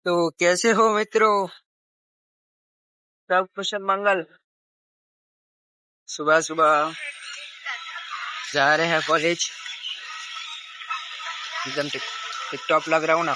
तो कैसे हो मित्रों? सब कुशल मंगल। सुबह सुबह जा रहे हैं कॉलेज। एकदम टिप टॉप लग रहा हूँ ना।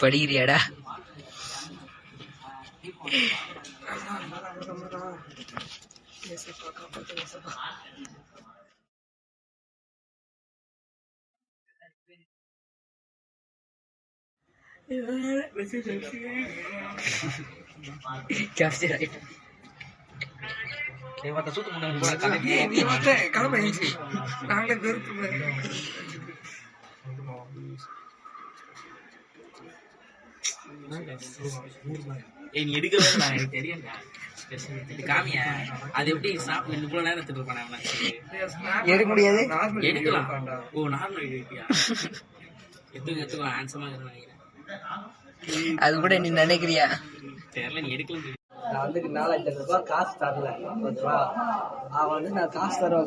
படிக்கிறியாடா? நீ எடுக்கவே எனக்கு தெரியும். காமிய அது எப்படி இவ்வளவு நேரம் எடுத்துட்டு இருப்பானே எடுக்க முடியாது. எடுக்கலாம். ஓ நார்மல் எடுக்கியா? எடுத்துக்கோ ஹேண்ட்ஸமா நினைக்கிறேன். அது கூட நீ நினைக்கிறியா? தெரியல, நீ எடுக்கலாம். நான் வந்து 4000 ரூபாய் காசு தரல. ஓகேவா? அவன் வந்து நான்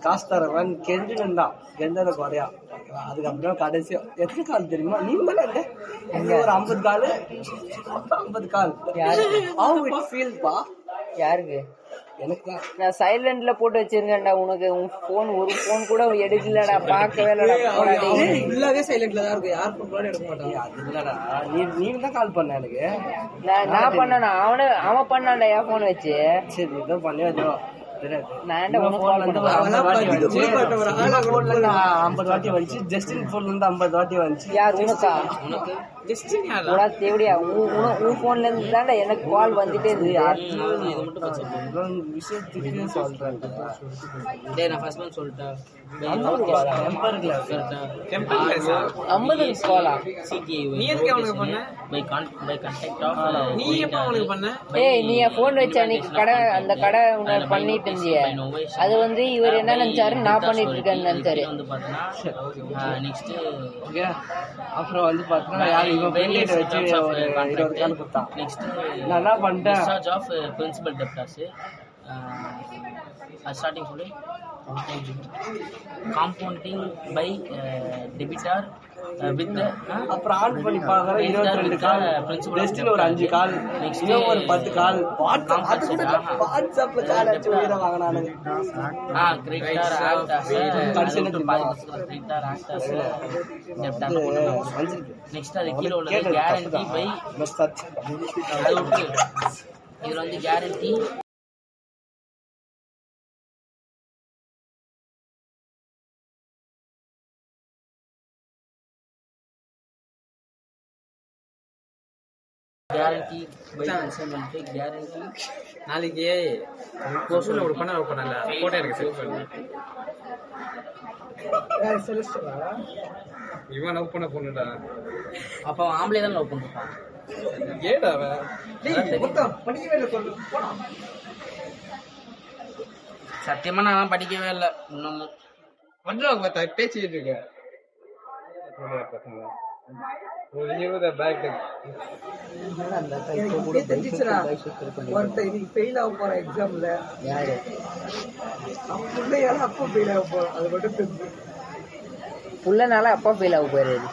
காசு தரவன் கெஞ்சினுந்தான். கெஞ்சத குறையா. அதுக்கப்புறம் கடைசியா எத்தனை கால் தெரியுமா? நீ மேல ஒரு 50 கால் 50 கால். How it feels பா? யாருக்கு? எனக்கு நான் சைலண்ட்ல போட்டு வச்சிருக்கேன்டா. உனக்கு உன் போன் ஒரு போன் கூட எடுக்கலடா, பார்க்கவே இல்லடா. ஃபுல்லாவே சைலண்ட்ல தான் இருக்கு. யார் போன் கூட எடுக்க மாட்டாங்க. அது இல்லடா, நீ தான் கால் பண்ண எனக்கு. நான் பண்ணனா? அவன் பண்ணான்டா என் போன் வச்சு. சரி இதான் பண்ணி வச்சிடும். நான் 50 வாட்டி வந்துச்சு. ஜஸ்டின் போன்ல இருந்து 50 வாட்டி வந்துச்சு. யார்? உனக்கா? உனக்கு தேவடியா? உன் போன்ல இருந்து தான்டா எனக்கு கால் வந்துட்டே இருக்கு. விஷயத்துக்கு சொல்றேன். நான் ஃபர்ஸ்ட் ஒன் சொல்லிட்டேன். 50 காலா? ஏய், நீ என் போன் வச்ச அன்னைக்கு அந்த கடை பண்ணிட்டு இருந்திய. அது வந்து இவர் என்ன நினைச்சாரு, நான் பண்ணிட்டு இருக்கேன்னு நினைச்சாரு. அப்புறம் வந்து பாத்தீங்கன்னா வச்சு 20 கால் கொடுத்தான். நான் என்ன பண்ணிட்டேன், பிரின்சிபல் டெப்டாஸ் ஸ்டார்டிங் சொல்லி காம்பவுண்டிங் பை டெபிட்டார் வித் அப்புறம் ஆன் பண்ணி பாக்குறேன் 22 கால். ஜஸ்டின் ஒரு 5 கால், இன்னும் ஒரு 10 கால். வாட்ஸ்அப்ல கால் அடிச்சு உயிரை வாங்கினானுங்க. நெக்ஸ்ட் அது கீழே உள்ளது கேரண்டி பை. இதுல வந்து கேரண்டி கேரண்டி பை கேரண்டி. நாளைக்கு கோர்ஸ்ல ஒரு பண்ணல போட்டோ இருக்கு. இவன் லவ் பண்ண பொண்ணுடா. அப்ப ஆம்பளை தான் லவ் பண்ணிருப்பான். ஏடா படிக்கவே இல்லை சொல்லு. சத்தியமா நான் படிக்கவே இல்லை. இன்னமும் கொஞ்சம் பேசிட்டு இருக்கேன். ஃபெயில் ஆக போற எக்ஸாம்ல அப்ப ஃபெயில் ஆக போறோம். அது மட்டும் புள்ளனால அப்பா ஃபெயில் ஆக போயிடுது.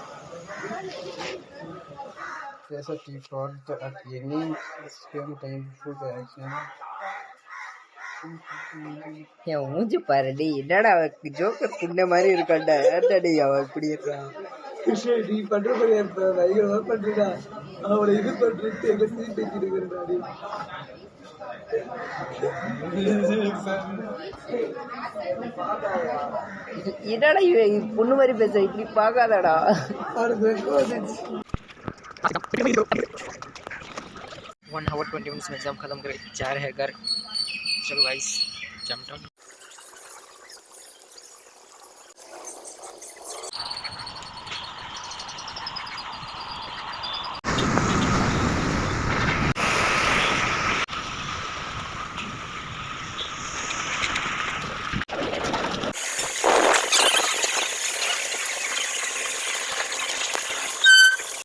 Pressure to front at any same time full action. என் மூஞ்சி பாருடி, என்னடா ஜோக்கர் புண்ண மாதிரி இருக்காண்டா, ஏன்டாடி அவன் இப்படி இருக்கான். கிருஷ்ணன் நீ பண்ற மாதிரி பயங்கரமா பண்றா. அவனை இது பண்றது எங்க சீட் வச்சிருக்கிறாடி. என்னடா இவன் பொண்ணு மாதிரி பேச, இப்படி பார்க்காதடா. 1 hour 20 minutes में एग्जाम खत्म करे जा रहे हैं घर. चलो गाइस जंप डाउन.